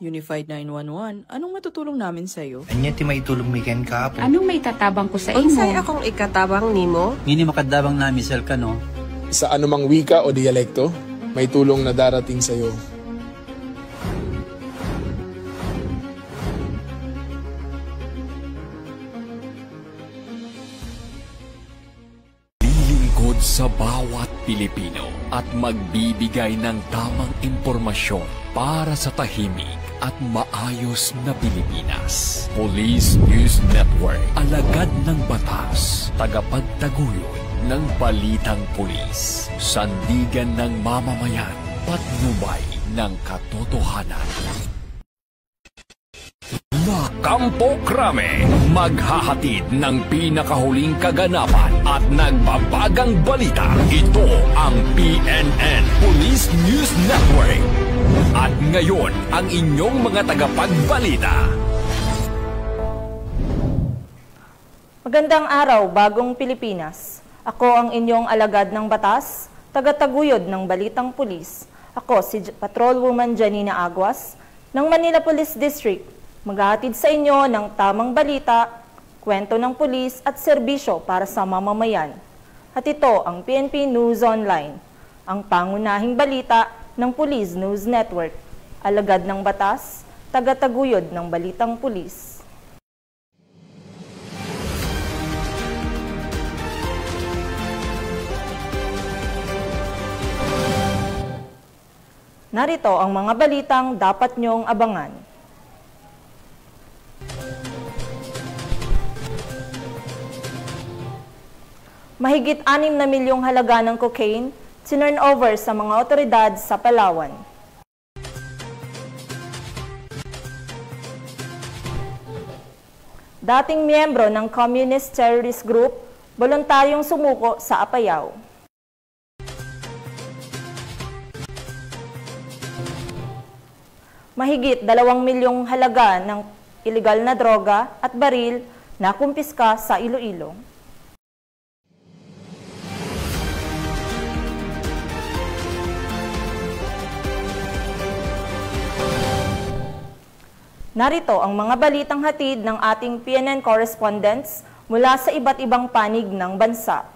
Unified 911, anong matutulong namin sa'yo? Anya ti maitulong miken ka po. Anong may tatabang ko sa imo? Unsay akong ikatabang nimo? Ngini makadabang na misal ka no? Sa anumang wika o dialekto, may tulong na darating sa iyo. Lilingkod sa bawat Pilipino at magbibigay ng tamang impormasyon para sa tahimik at maayos na Pilipinas. Police News Network, alagad ng batas, tagapagtaguyod ng balitang pulis, sandigan ng mamamayan, patnubay ng katotohanan. La Campo Crame, maghahatid ng pinakahuling kaganapan at nagbabagang balita. Ito ang PNN Police News Network. At ngayon, ang inyong mga tagapagbalita. Magandang araw, bagong Pilipinas. Ako ang inyong alagad ng batas, tagataguyod ng balitang pulis. Ako si Patrolwoman Janina Aguas ng Manila Police District. Maghahatid sa inyo ng tamang balita, kwento ng pulis at serbisyo para sa mamamayan. At ito ang PNP News Online, ang pangunahing balita ng Police News Network. Alagad ng batas, tagataguyod ng balitang pulis. Narito ang mga balitang dapat niyong abangan. Mahigit 6 na milyong halaga ng cocaine sinurn over sa mga otoridad sa Palawan. Dating miyembro ng Communist Terrorist Group, voluntaryong sumuko sa Apayao. Mahigit 2 milyong halaga ng iligal na droga at baril na kumpiska sa Iloilo. Narito ang mga balitang hatid ng ating PNN correspondents mula sa iba't ibang panig ng bansa.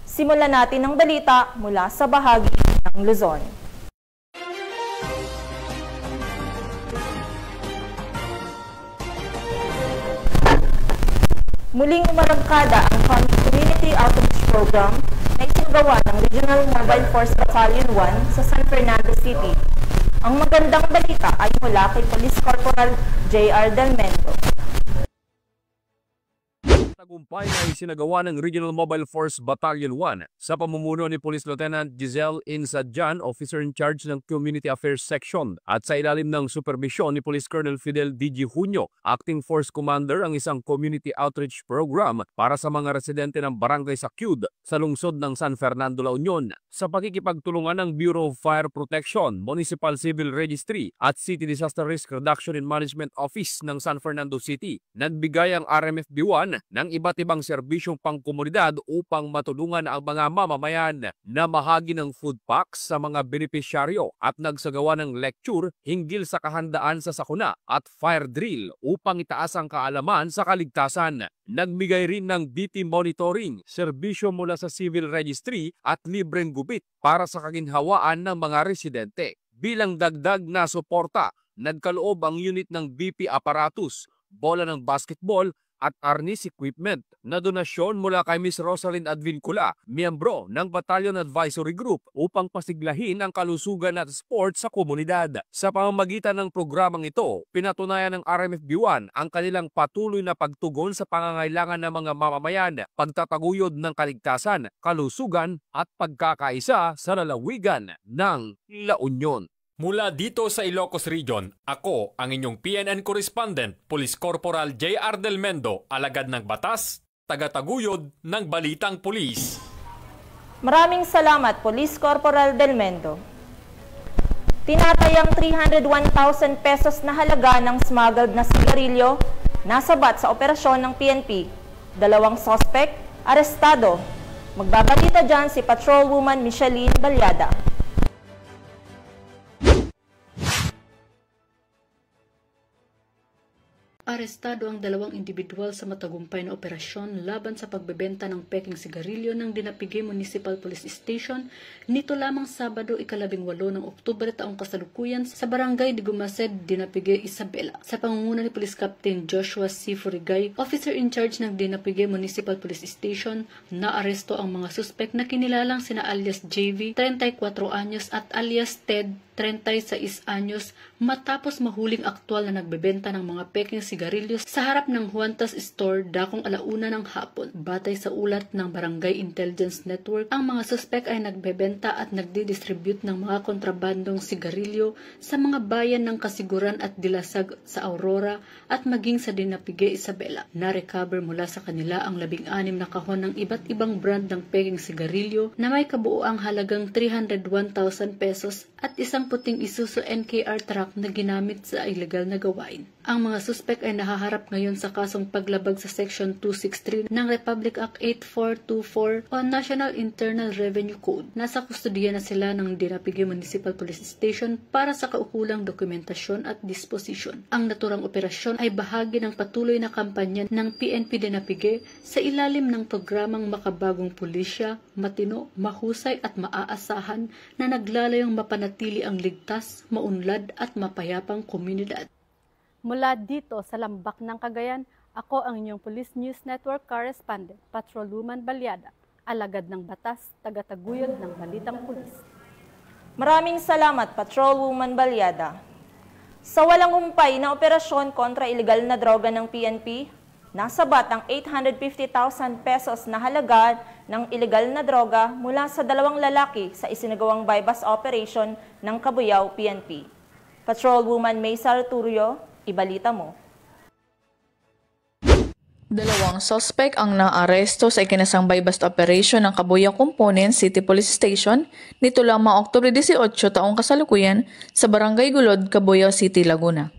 Simulan natin ang balita mula sa bahagi ng Luzon. Muling umarangkada ang Community Outreach Program na isinagawa ng Regional Mobile Force Battalion 1 sa San Fernando City. Ang magandang balita ay mula kay Police Corporal J.R. Del Mendo. Tagumpay na isinagawa ng Regional Mobile Force Battalion 1 sa pamumuno ni Police Lieutenant Giselle Insadjan, Officer in Charge ng Community Affairs Section, at sa ilalim ng supervisyon ni Police Colonel Fidel D.G. Junio, Acting Force Commander, ang isang Community Outreach Program para sa mga residente ng Barangay Sakyud sa lungsod ng San Fernando, La Union. Sa pakikipagtulungan ng Bureau of Fire Protection, Municipal Civil Registry at City Disaster Risk Reduction and Management Office ng San Fernando City, nagbigay ang RMFB-1 ng iba't ibang serbisyong pangkomunidad upang matulungan ang mga mamamayan na mahagi ng food packs sa mga benepisyaryo at nagsagawa ng lecture hinggil sa kahandaan sa sakuna at fire drill upang itaas ang kaalaman sa kaligtasan. Nagbigay rin ng DT monitoring, serbisyo mula sa Civil Registry at libreng gupit para sa kaginhawaan ng mga residente. Bilang dagdag na suporta, nagkaloob ang unit ng BP apparatus, bola ng basketball at arnis equipment na donasyon mula kay Ms. Rosalind Advincula, miyembro ng Battalion Advisory Group, upang pasiglahin ang kalusugan at sport sa komunidad. Sa pamamagitan ng programang ito, pinatunayan ng RMFB-1 ang kanilang patuloy na pagtugon sa pangangailangan ng mga mamamayan, pagtataguyod ng kaligtasan, kalusugan at pagkakaisa sa lalawigan ng La Union. Mula dito sa Ilocos Region, ako ang inyong PNN correspondent, Police Corporal J.R. Del Mendo, alagad ng batas, tagataguyod ng balitang pulis. Maraming salamat, Police Corporal Del Mendo. Tinatayang 301,000 pesos na halaga ng smuggled na sigarilyo nasabat sa operasyon ng PNP. 2 suspect, Arestado. Magbabalita dyan si Patrolwoman Micheline Balyada. Arestado ang dalawang individual sa matagumpay na operasyon laban sa pagbebenta ng peking sigarilyo ng Dinapige Municipal Police Station nito lamang Sabado, 18 ng Oktubre taong kasalukuyan sa Barangay Digumased, Dinapige, Isabela. Sa pangunguna ni Police Captain Joshua C. Furigay, officer in charge ng Dinapige Municipal Police Station, naaresto ang mga suspek na kinilalang sina alias JV, 34 anyos at alias Ted, 36 anyos, matapos mahuling aktwal na nagbebenta ng mga peking sigarilyo sa harap ng Juantas Store dakong 1:00 ng hapon. Batay sa ulat ng Barangay Intelligence Network, ang mga suspek ay nagbebenta at nagdi-distribute ng mga kontrabandong sigarilyo sa mga bayan ng Kasiguran at Dilasag sa Aurora at maging sa Dinapige, Isabela. Na-recover mula sa kanila ang 16 na kahon ng iba't ibang brand ng peking sigarilyo na may kabuuang halagang 301,000 pesos at isang puting Isuzu NKR truck na ginamit sa illegal na gawain. Ang mga suspek ay nahaharap ngayon sa kasong paglabag sa Section 263 ng Republic Act 8424 o National Internal Revenue Code. Nasa kustudiya na sila ng Dinapige Municipal Police Station para sa kaukulang dokumentasyon at disposisyon. Ang naturang operasyon ay bahagi ng patuloy na kampanya ng PNP Dinapige sa ilalim ng programang Makabagong Pulisya, Matino, Mahusay at Maaasahan na naglalayong mapanatili ang ligtas, maunlad at mapayapang komunidad. Mula dito sa Lambak ng Cagayan, ako ang inyong Police News Network correspondent, Patrolwoman Balyada, alagad ng batas, tagataguyod ng balitang pulis. Maraming salamat, Patrolwoman Balyada. Sa walang humpay na operasyon kontra ilegal na droga ng PNP, nasabat ang 850,000 pesos na halaga ng ilegal na droga mula sa 2 lalaki sa isinagawang bypass operation ng Cabuyao PNP. Patrolwoman Maysa Arturio, ibalita mo. 2 suspek ang naaresto sa ikinasang bypass operation ng Cabuyao Component City Police Station nito lamang Oktubre 18 taong kasalukuyan sa Barangay Gulod, Cabuyao City, Laguna.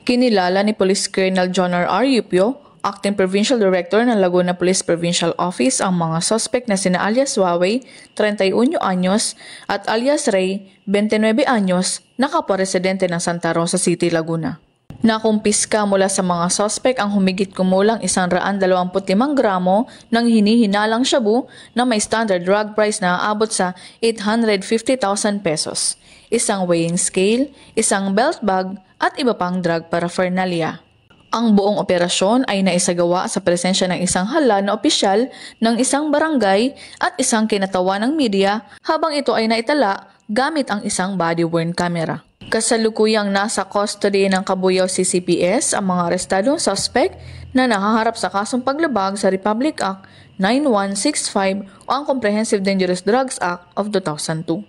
Kinilala ni Police Colonel John R. Yupio, Acting Provincial Director ng Laguna Police Provincial Office, ang mga suspect na sina alias Huawei, 31 anyos, at alias Ray, 29 anyos, na kapwa-residente ng Santa Rosa City, Laguna. Nakumpiska mula sa mga suspect ang humigit kumulang 125 gramo ng hinihinalang shabu na may standard drug price na aabot sa 850,000 pesos, isang weighing scale, isang belt bag, at iba pang drug paraphernalia. Ang buong operasyon ay naisagawa sa presensya ng isang hala na opisyal ng isang barangay at isang kinatawan ng media habang ito ay naitala gamit ang isang body-worn camera. Kasalukuyang nasa custody ng Cabuyao CCPS ang mga arestadong suspect na nahaharap sa kasong paglabag sa Republic Act 9165 o ang Comprehensive Dangerous Drugs Act of 2002.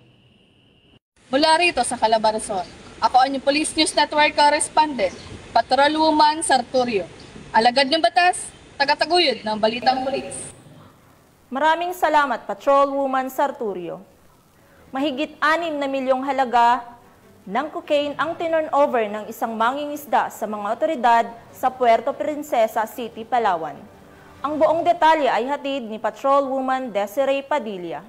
Mula rito sa Calabarzon, ako ang inyong Police News Network correspondent, Patrolwoman Sarturio, alagad ng batas, tagataguyod ng balitang pulis. Maraming salamat, Patrolwoman Sarturio. Mahigit 6 na milyong halaga ng cocaine ang tinurnover ng isang mangingisda sa mga otoridad sa Puerto Princesa City, Palawan. Ang buong detalye ay hatid ni Patrolwoman Desiree Padilla.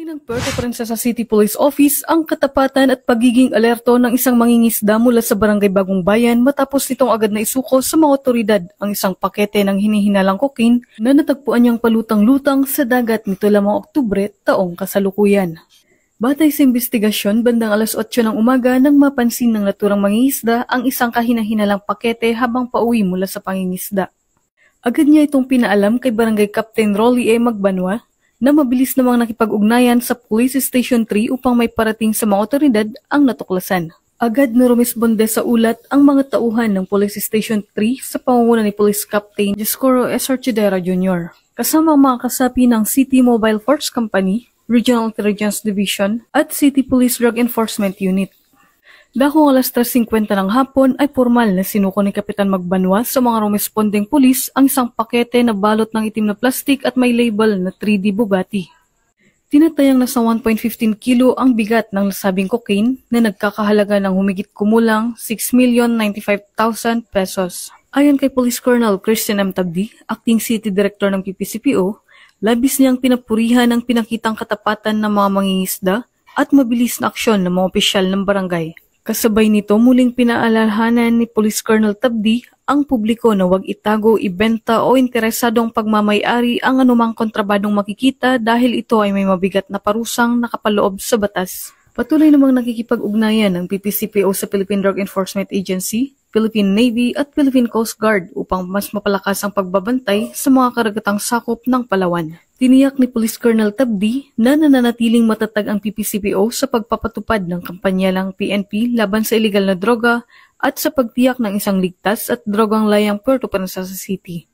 Ng Puerto Princesa City Police Office ang katapatan at pagiging alerto ng isang mangingisda mula sa Barangay Bagong Bayan matapos nitong agad na isuko sa mga otoridad ang isang pakete ng hinihinalang cocaine na natagpuan niyang palutang-lutang sa dagat nito lamang Oktubre taong kasalukuyan. Batay sa investigasyon, bandang alas 8 ng umaga nang mapansin ng naturang mangingisda ang isang kahinahinalang pakete habang pauwi mula sa pangingisda. Agad niya itong pinaalam kay Barangay Captain Rolly A. Magbanwa na mabilis namang nakipag-ugnayan sa Police Station 3 upang may parating sa mga otoridad ang natuklasan. Agad na rumisponde sa ulat ang mga tauhan ng Police Station 3 sa pangunguna ni Police Captain Discoro S. Orchidera Jr. kasama ang mga kasapi ng City Mobile Force Company, Regional Intelligence Division at City Police Drug Enforcement Unit. Dakong alas 3:50 ng hapon ay formal na sinuko ni Kapitan Magbanwa sa mga rumespondeng pulis ang isang pakete na balot ng itim na plastik at may label na 3D Bugatti. Tinatayang nasa 1.15 kilo ang bigat ng nasabing cocaine na nagkakahalaga ng humigit kumulang 6,095,000 pesos. Ayon kay Police Colonel Christian M. Tabdi, Acting City Director ng PPCPO, labis niyang pinapurihan ang pinakitang katapatan ng mga mangingisda at mabilis na aksyon ng mga opisyal ng barangay. Kasabay nito, muling pinaalalahanan ni Police Colonel Tabdi ang publiko na huwag itago, ibenta o interesadong pagmamay-ari ang anumang kontrabadong makikita dahil ito ay may mabigat na parusang nakapaloob sa batas. Patuloy namang nakikipag-ugnayan ng PPCPO sa Philippine Drug Enforcement Agency, Philippine Navy at Philippine Coast Guard upang mas mapalakas ang pagbabantay sa mga karagatang sakop ng Palawan. Tiniyak ni Police Colonel Tabdi na nananatiling matatag ang PPCPO sa pagpapatupad ng kampanyalang PNP laban sa iligal na droga at sa pagtiyak ng isang ligtas at drogang layang Puerto Princesa City.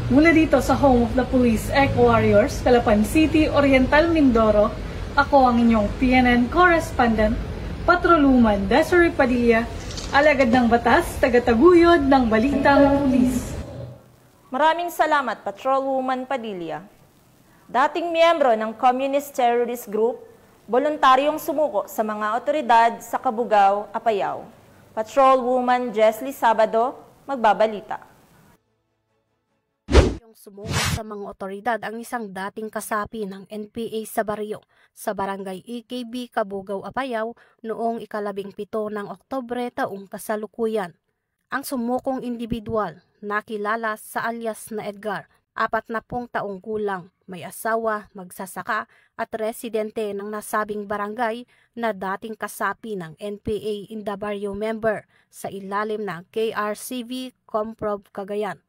Mula dito sa Home of the Police Eco Warriors, Calapan City, Oriental, Mindoro, ako ang inyong PNN correspondent, Patrolwoman Desiree Padilla, alagad ng batas, tagataguyod ng Balitang Pulis. Maraming salamat, Patrolwoman Padilla. Dating miyembro ng Communist Terrorist Group, voluntaryong sumuko sa mga otoridad sa Cabugao, Apayao. Patrolwoman Jesly Sabado, magbabalita. Sumuko sa mga otoridad ang isang dating kasapi ng NPA sa baryo sa barangay EKB, Cabugao, Apayao noong 17 ng Oktubre taong kasalukuyan. Ang sumukong individual, nakilala sa alias na Edgar, 40 taong gulang, may asawa, magsasaka at residente ng nasabing barangay na dating kasapi ng NPA Indabaryo member sa ilalim ng KRCV Comprov Cagayan.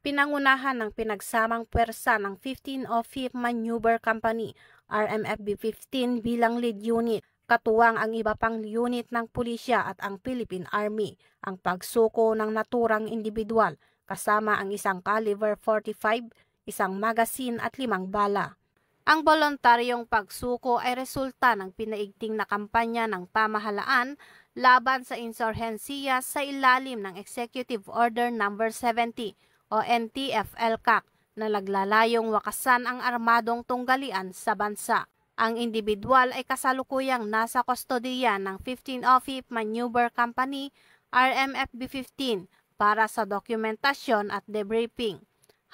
Pinangunahan ng pinagsamang pwersa ng 15th of 5th Maneuver Company, RMFB-15 bilang lead unit, katuwang ang iba pang unit ng pulisya at ang Philippine Army, ang pagsuko ng naturang individual kasama ang isang caliber 45, isang magazine at 5 bala. Ang voluntaryong pagsuko ay resulta ng pinaigting na kampanya ng pamahalaan laban sa insurhensiya sa ilalim ng Executive Order No. 70 o NTF-ELCAC na naglalayong wakasan ang armadong tunggalian sa bansa. Ang individual ay kasalukuyang nasa kustodiya ng 15th of 5th Maneuver Company, RMFB-15 para sa dokumentasyon at debriefing,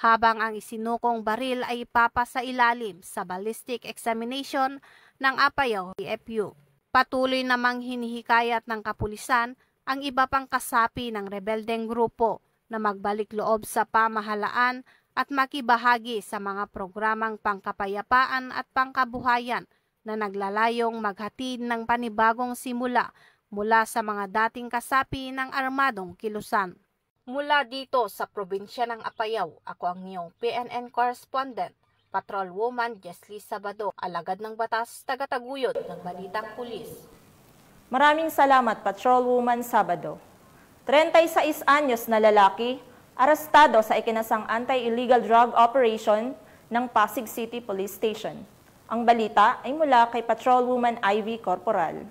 habang ang isinukong baril ay ipapasa ilalim sa ballistic examination ng Apayao PFU. Patuloy namang hinihikayat ng kapulisan ang iba pang kasapi ng rebeldeng grupo na magbalik loob sa pamahalaan at makibahagi sa mga programang pangkapayapaan at pangkabuhayan na naglalayong maghatid ng panibagong simula mula sa mga dating kasapi ng armadong kilusan. Mula dito sa probinsya ng Apayao, ako ang iyong PNN correspondent, Patrolwoman Jesly Sabado, alagad ng batas, tagataguyod ng Balitang Pulis. Maraming salamat, Patrolwoman Sabado. 36 anyos na lalaki, arestado sa ikinasang anti-illegal drug operation ng Pasig City Police Station. Ang balita ay mula kay Patrolwoman Ivy Corporal.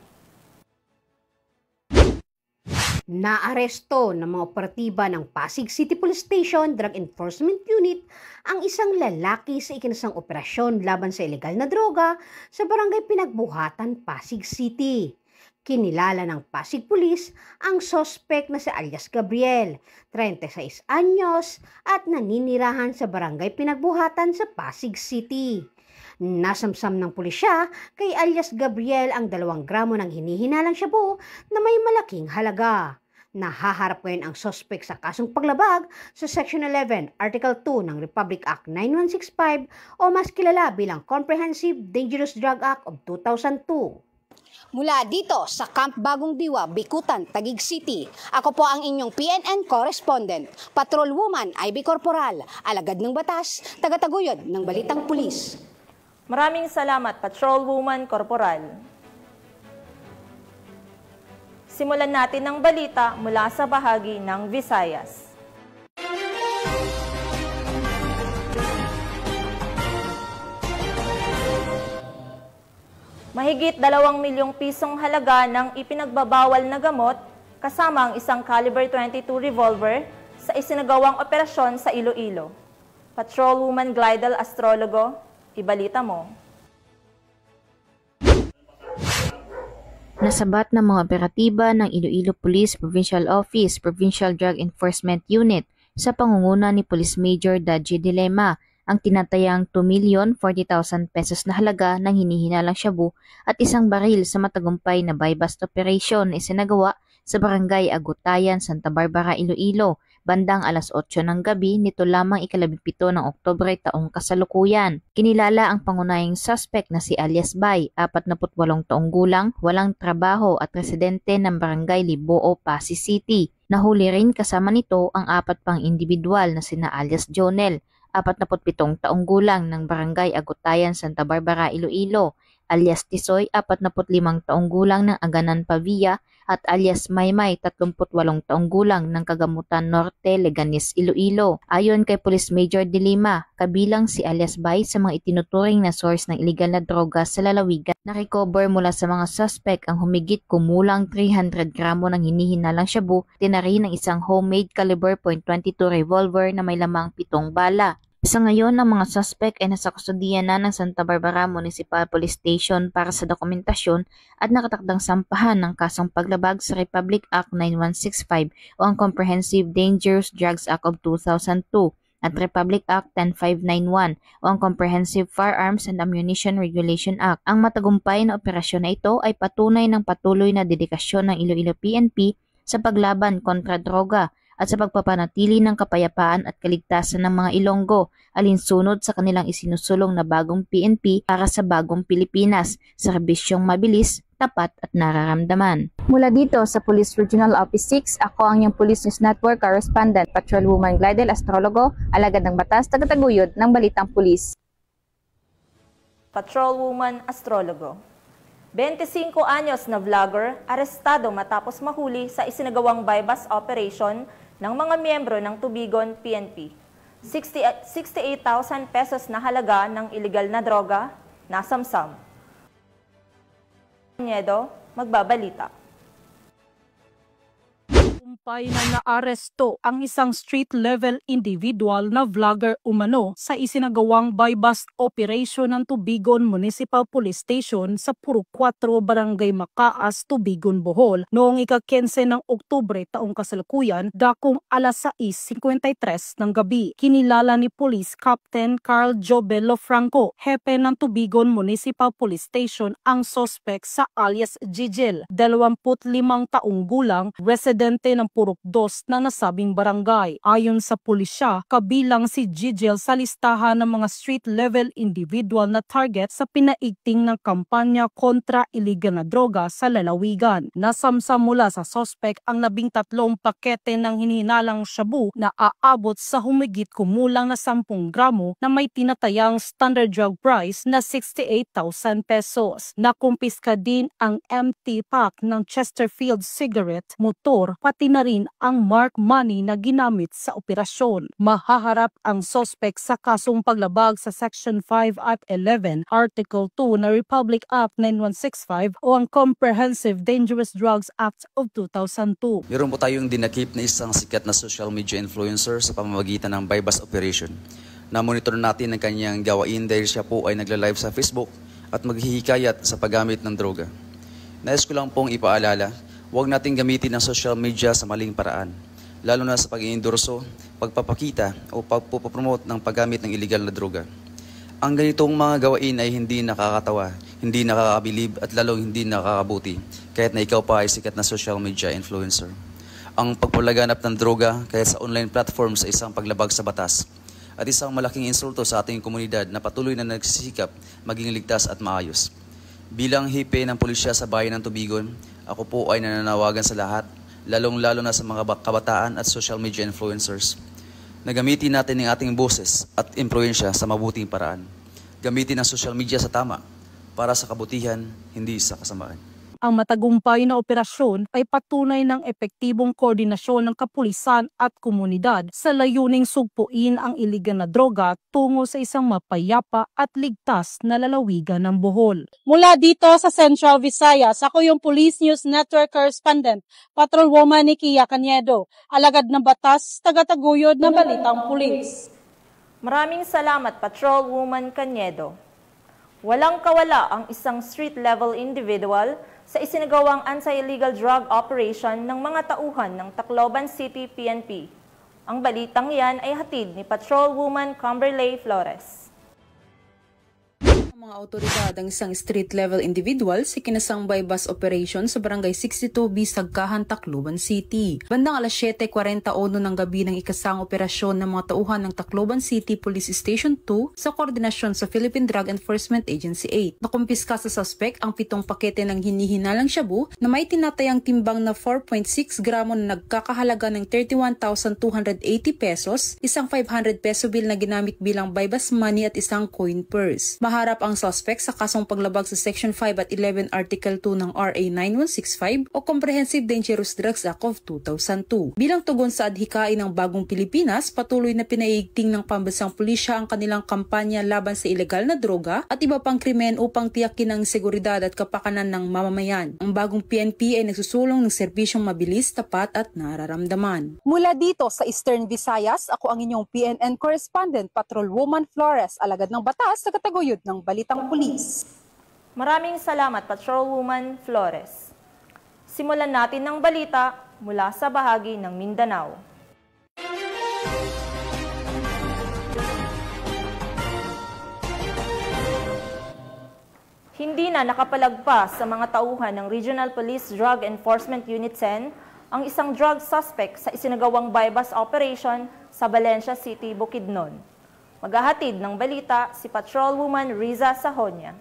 Naaresto ng mga operatiba ng Pasig City Police Station Drug Enforcement Unit ang isang lalaki sa ikinasang operasyon laban sa ilegal na droga sa barangay Pinagbuhatan, Pasig City. Kinilala ng Pasig Police ang sospek na si alias Gabriel, 36 anyos at naninirahan sa barangay Pinagbuhatan sa Pasig City. Nasamsam ng pulisya kay alias Gabriel ang 2 gramo ng hinihinalang shabu na may malaking halaga. Nahaharap ngayon ang sospek sa kasong paglabag sa Section 11, Article 2 ng Republic Act 9165 o mas kilala bilang Comprehensive Dangerous Drug Act of 2002. Mula dito sa Camp Bagong Diwa, Bikutan, Taguig City, ako po ang inyong PNN correspondent, Patrolwoman Ivy Corporal, alagad ng batas, tagataguyod ng Balitang Pulis. Maraming salamat, Patrolwoman Corporal. Simulan natin ang balita mula sa bahagi ng Visayas. Mahigit 2 milyong pisong halaga ng ipinagbabawal na gamot kasama ang isang caliber 22 revolver sa isinagawang operasyon sa Iloilo. Patrolwoman Glidel Astrologo, ibalita mo. Nasabat ng mga operatiba ng Iloilo Police Provincial Office, Provincial Drug Enforcement Unit sa pangunguna ni Police Major Dadji Dilema ang tinatayang 2,040,000 pesos na halaga ng hinihinalang shabu at isang baril sa matagumpay na buy-bust operation na isinagawa sa Barangay Agutayan, Santa Barbara, Iloilo, bandang alas 8 ng gabi nito lamang ika-17 ng Oktubre taong kasalukuyan. Kinilala ang pangunahing suspect na si alias Bay, 48 taong gulang, walang trabaho at residente ng Barangay Liboo, Pasig City. Nahuli rin kasama nito ang 4 pang individual na sina alias Jonel, 47 taong gulang ng Barangay Agutayan, Santa Barbara, Iloilo, alias Tisoy, 45 taong gulang ng Aganan, Pavia, at alias Maymay, 38 taong gulang ng Kagamutan Norte, Leganes, Iloilo. Ayon kay Police Major Dilema, kabilang si alias Bay sa mga itinuturing na source ng illegal na droga sa lalawigan. Na-recover mula sa mga suspect ang humigit kumulang 300 gramo ng hinihinalang shabu, tinari ng isang homemade caliber .22 revolver na may lamang 7 bala. Sa ngayon, ang mga suspect ay nasa kustudiya na ng Santa Barbara Municipal Police Station para sa dokumentasyon at nakatakdang sampahan ng kasong paglabag sa Republic Act 9165 o ang Comprehensive Dangerous Drugs Act of 2002 at Republic Act 10591 o ang Comprehensive Firearms and Ammunition Regulation Act. Ang matagumpay na operasyon na ito ay patunay ng patuloy na dedikasyon ng Iloilo PNP sa paglaban kontra droga at sa pagpapanatili ng kapayapaan at kaligtasan ng mga Ilonggo, alinsunod sa kanilang isinusulong na bagong PNP para sa bagong Pilipinas, serbisyong mabilis, tapat at nararamdaman. Mula dito sa Police Regional Office 6, ako ang iyong Police News Network Correspondent, Patrolwoman Glidel Astrologo, alagad ng batas, tagataguyod ng Balitang Pulis. Patrolwoman Astrologo. 25 anyos na vlogger, arestado matapos mahuli sa isinagawang buy-bust operation ng mga miyembro ng Tubigon PNP. 68,000 pesos na halaga ng iligal na droga, nasamsam. Niedo, magbabalita. Tagumpay na naaresto ang isang street-level individual na vlogger umano sa isinagawang buy-bust operation ng Tubigon Municipal Police Station sa Puro 4, Barangay Macaas, Tubigon, Bohol noong ika-15 ng Oktubre taong kasalukuyan dakong alas 6:53 ng gabi. Kinilala ni Police Captain Carl Jobelo Franco, hepe ng Tubigon Municipal Police Station, ang suspect sa alias Gigel, 25 taong gulang, residente ng Purok 2 na nasabing barangay. Ayon sa pulisya, kabilang si Gigel sa listahan ng mga street-level individual na target sa pinaigting ng kampanya kontra iligal na droga sa lalawigan. Nasamsam mula sa suspect ang 13 pakete ng hinihinalang shabu na aabot sa humigit kumulang na 10 gramo na may tinatayang standard drug price na 68,000 pesos. Nakumpiska din ang empty pack ng Chesterfield cigarette, motor, pati na rin ang mark money na ginamit sa operasyon. Mahaharap ang suspect sa kasong paglabag sa Section 5 at 11, Article 2 na Republic Act 9165 o ang Comprehensive Dangerous Drugs Act of 2002. Meron po tayong dinakip na isang sikat na social media influencer sa pamamagitan ng buy-bust operation. Na-monitor natin ang kanyang gawain dahil siya po ay nagla-live sa Facebook at maghihikayat sa paggamit ng droga. Nais ko lang pong ipaalala, huwag nating gamitin ang social media sa maling paraan, lalo na sa pag-iendorso, pagpapakita o pagpopromote ng paggamit ng iligal na droga. Ang ganitong mga gawain ay hindi nakakatawa, hindi nakakabilib at lalong hindi nakakabuti, kahit na ikaw pa ay sikat na social media influencer. Ang pagpalaganap ng droga kahit sa online platform sa isang paglabag sa batas at isang malaking insulto sa ating komunidad na patuloy na nagsisikap maging ligtas at maayos. Bilang hipe ng pulisya sa bayan ng Tubigon, ako po ay nananawagan sa lahat, lalong-lalo na sa mga kabataan at social media influencers, na gamitin natin ang ating boses at impluensya sa mabuting paraan. Gamitin ang social media sa tama, para sa kabutihan, hindi sa kasamaan. Ang matagumpay na operasyon ay patunay ng epektibong koordinasyon ng kapulisan at komunidad sa layuning sugpuin ang iligal na droga tungo sa isang mapayapa at ligtas na lalawigan ng Bohol. Mula dito sa Central Visayas, ako yung Police News Network Correspondent, Patrolwoman Nikia Caniedo, alagad ng batas, tagataguyod ng Balitang Pulis. Maraming salamat, Patrolwoman Caniedo. Walang kawala ang isang street-level individual sa isinagawang anti-illegal drug operation ng mga tauhan ng Tacloban City PNP. Ang balitang yan ay hatid ni Patrolwoman Camberley Flores. Mga otoridad ang isang street-level individual sa kinasang bypass operation sa Barangay 62B, Sagkahan, Tacloban City. Bandang alas 7:41 ng gabi ng ikasang operasyon ng mga tauhan ng Tacloban City Police Station 2 sa koordinasyon sa Philippine Drug Enforcement Agency 8. Nakumpiska sa suspect ang 7 pakete ng hinihinalang shabu na may tinatayang timbang na 4.6 gramo na nagkakahalaga ng 31,280 pesos, isang 500 peso bill na ginamit bilang bypass money at isang coin purse. Maharap ang suspect sa kasong paglabag sa Section 5 at 11 Article 2 ng RA 9165 o Comprehensive Dangerous Drugs Act of 2002. Bilang tugon sa adhikain ng Bagong Pilipinas, patuloy na pinaiigting ng pambansang pulisya ang kanilang kampanya laban sa ilegal na droga at iba pang krimen upang tiyakin ang seguridad at kapakanan ng mamamayan. Ang Bagong PNP ay nagsusulong ng serbisyong mabilis, tapat at nararamdaman. Mula dito sa Eastern Visayas, ako ang inyong PNN correspondent, Patrolwoman Flores, alagad ng batas sa kataguyod ng Balitang Pulis. Maraming salamat, Patrolwoman Flores. Simulan natin ng balita mula sa bahagi ng Mindanao. Hindi na nakapalagpas sa mga tauhan ng Regional Police Drug Enforcement Unit 10 ang isang drug suspect sa isinagawang bypass operation sa Valencia City, Bukidnon. Maghahatid ng balita si Patrolwoman Riza Sahonia.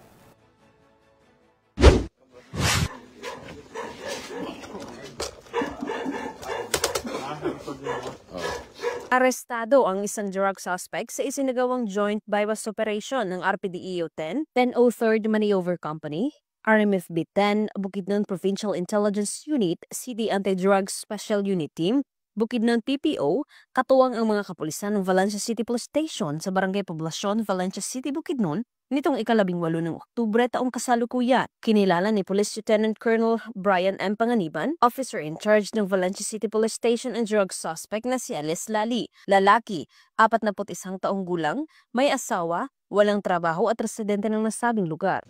Arestado ang isang drug suspect sa isinagawang joint bypass operation ng RPDEO 10, 1003rd Maneuver Company, RMFB 10, Bukidnon Provincial Intelligence Unit, CD Anti-Drug Special Unit Team, Bukidnon PPO, katuwang ang mga kapulisan ng Valencia City Police Station sa Barangay Poblacion, Valencia City, Bukidnon, nitong 18 ng Oktubre taong kasalukuyan. Kinilala ni Police Lieutenant Colonel Brian M. Panganiban, officer in charge ng Valencia City Police Station and drug suspect na si Alice Lali. Lalaki, 41 taong gulang, may asawa, walang trabaho at residente ng nasabing lugar.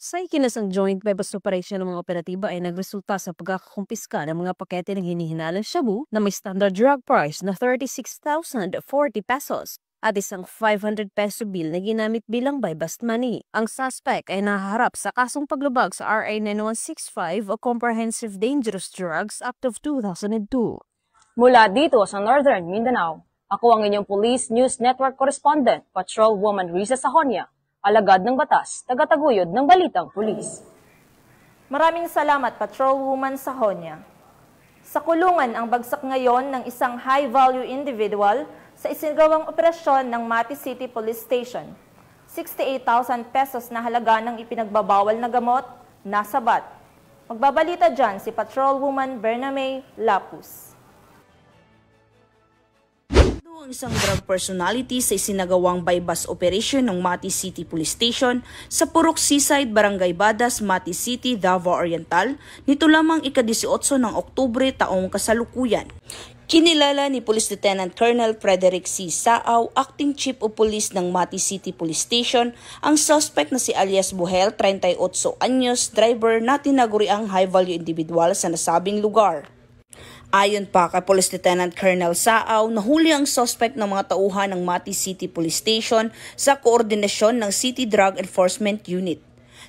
Sa ikinasang joint bypass operation ng mga operatiba ay nagresulta sa pagkakakumpiska ng mga pakete ng hinihinalang shabu na may standard drug price na 36,040 pesos at isang 500 peso bill na ginamit bilang bypass money. Ang suspect ay nahaharap sa kasong paglabag sa RA 9165 o Comprehensive Dangerous Drugs Act of 2002. Mula dito sa Northern Mindanao, ako ang inyong Police News Network correspondent, Patrolwoman Riza Sahonia, alagad ng batas, tagataguyod ng Balitang Pulis. Maraming salamat, Patrolwoman Sahonia. Sa kulungan ang bagsak ngayon ng isang high-value individual sa isinagawang operasyon ng Mati City Police Station. 68,000 pesos na halaga ng ipinagbabawal na gamot, nasabat. Magbabalita dyan si Patrolwoman Bernamay Lapus. Ang isang drug personality sa isinagawang bypass operation ng Mati City Police Station sa Purok Seaside, Barangay Badas, Mati City, Davao Oriental, nito lamang ika-18 ng Oktubre taong kasalukuyan. Kinilala ni Police Lieutenant Colonel Frederick C. Saaw, Acting Chief of Police ng Mati City Police Station, ang suspect na si alias Buhel, 38 anyos, driver na tinaguriang high-value individual sa nasabing lugar. Ayon pa kay Police Lieutenant Colonel Saaw, nahuli ang suspect ng mga tauhan ng Mati City Police Station sa koordinasyon ng City Drug Enforcement Unit.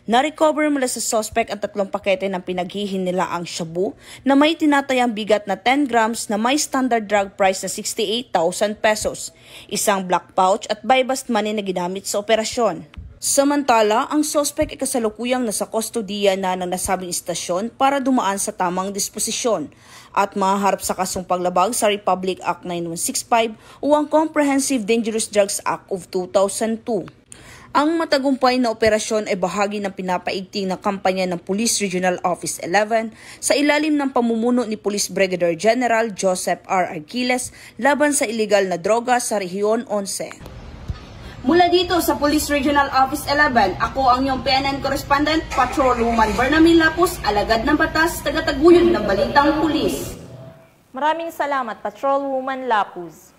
Na-recover mula sa suspect ang 3 pakete ng pinaghihinilaang shabu na may tinatayang bigat na 10 grams na may standard drug price na 68,000 pesos, isang black pouch at bypass money na ginamit sa operasyon. Samantala, ang suspect ay kasalukuyang nasa kustodiya na ng nasabing istasyon para dumaan sa tamang disposisyon at mahaharap sa kasong paglabag sa Republic Act 9165 o ang Comprehensive Dangerous Drugs Act of 2002. Ang matagumpay na operasyon ay bahagi ng pinapaigting na kampanya ng Police Regional Office 11 sa ilalim ng pamumuno ni Police Brigadier General Joseph R. Arquiles laban sa iligal na droga sa Rehiyon 11. Mula dito sa Police Regional Office 11, ako ang iyong PNN Correspondent, Patrolwoman Bernamil Lapus, alagad ng batas, tagataguyod ng balitang pulis. Maraming salamat, Patrolwoman Lapus.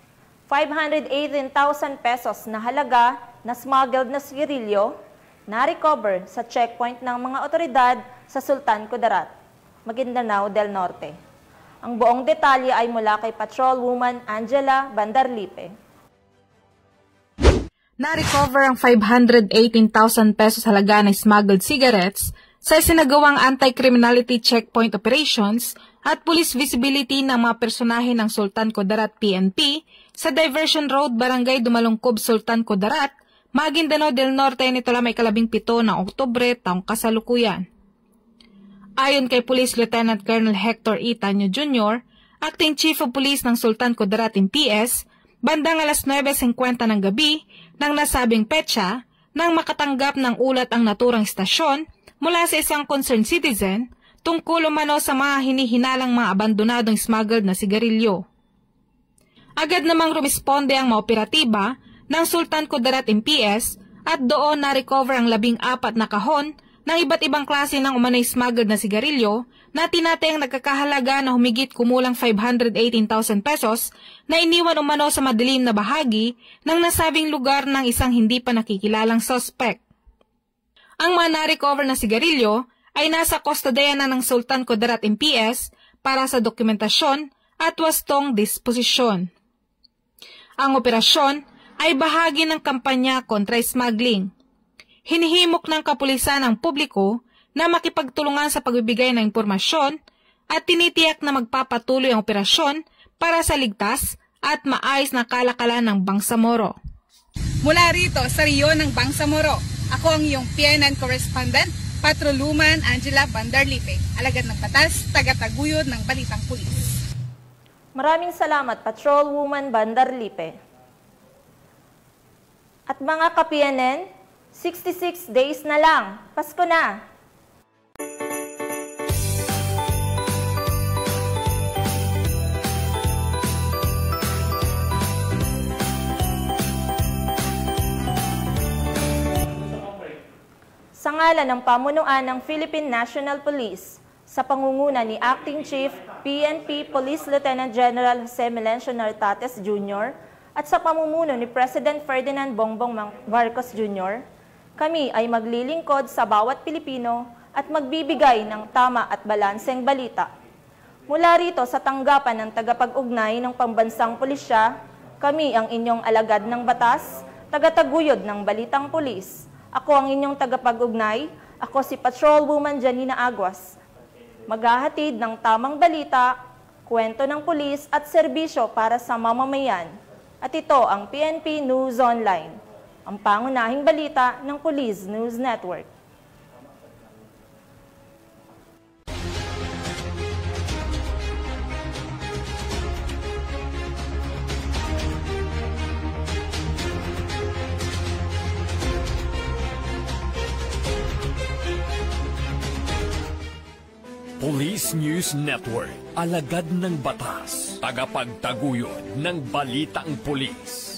518,000 pesos na halaga na smuggled na sigarilyo na-recover sa checkpoint ng mga otoridad sa Sultan Kudarat, Maguindanao del Norte. Ang buong detalye ay mula kay Patrolwoman Angela Bandarlipe. Na-recover ang 518,000 pesos halaga ng smuggled cigarettes sa isinagawang anti-criminality checkpoint operations at police visibility ng mga personahe ng Sultan Kudarat PNP sa Diversion Road, Barangay Dumalungkob, Sultan Kudarat, Maguindanao del Norte nito lamang 17 ng Oktubre taong kasalukuyan. Ayon kay Police Lieutenant Colonel Hector E. Tanyo Jr., Acting Chief of Police ng Sultan Kudarat MPS, bandang alas 9:50 ng gabi ng nasabing petsa nang makatanggap ng ulat ang naturang istasyon mula sa isang concerned citizen tungkol umano sa mga hinihinalang mga abandonadong smuggled na sigarilyo. Agad namang rumisponde ang mga operatiba ng Sultan Kudarat MPS at doon na-recover ang 14 na kahon ng iba't ibang klase ng umanay smuggled na sigarilyo na tinatayang nagkakahalaga na humigit kumulang 518,000 pesos na iniwan umano sa madilim na bahagi ng nasabing lugar ng isang hindi pa nakikilalang suspect. Ang mga na-recover na sigarilyo ay nasa kustodiya na ng Sultan Kudarat MPS para sa dokumentasyon at wastong disposisyon. Ang operasyon ay bahagi ng kampanya kontra smuggling. Hinihimok ng kapulisan ang publiko na makipagtulungan sa pagbibigay ng impormasyon at tinitiyak na magpapatuloy ang operasyon para sa ligtas at maayos na kalakalan ng Bangsamoro. Mula rito sa Riyon ng Bangsamoro, ako ang iyong PNN Correspondent, Patrolwoman Angela Bandarlipe, alagad ng batas, tagataguyod ng balitang pulis. Maraming salamat, Patrolwoman Bandarlipe. At mga ka-PNN, 66 days na lang, Pasko na! Sa ngalan ng pamunuan ng Philippine National Police, sa pangunguna ni Acting Chief PNP Police Lieutenant General Jose Melencio Nartates Jr. at sa pamumuno ni President Ferdinand Bongbong Marcos Jr., kami ay maglilingkod sa bawat Pilipino at magbibigay ng tama at balanseng balita. Mula rito sa tanggapan ng tagapag-ugnay ng pambansang pulisya, kami ang inyong alagad ng batas, tagataguyod ng balitang pulis. Ako ang inyong tagapag-ugnay, ako si Patrolwoman Janina Aguas. Maghahatid ng tamang balita, kwento ng pulis at serbisyo para sa mamamayan. At ito ang PNP News Online, ang pangunahing balita ng Police News Network. Police News Network, alagad ng batas, tagapagtaguyod ng balitang pulis.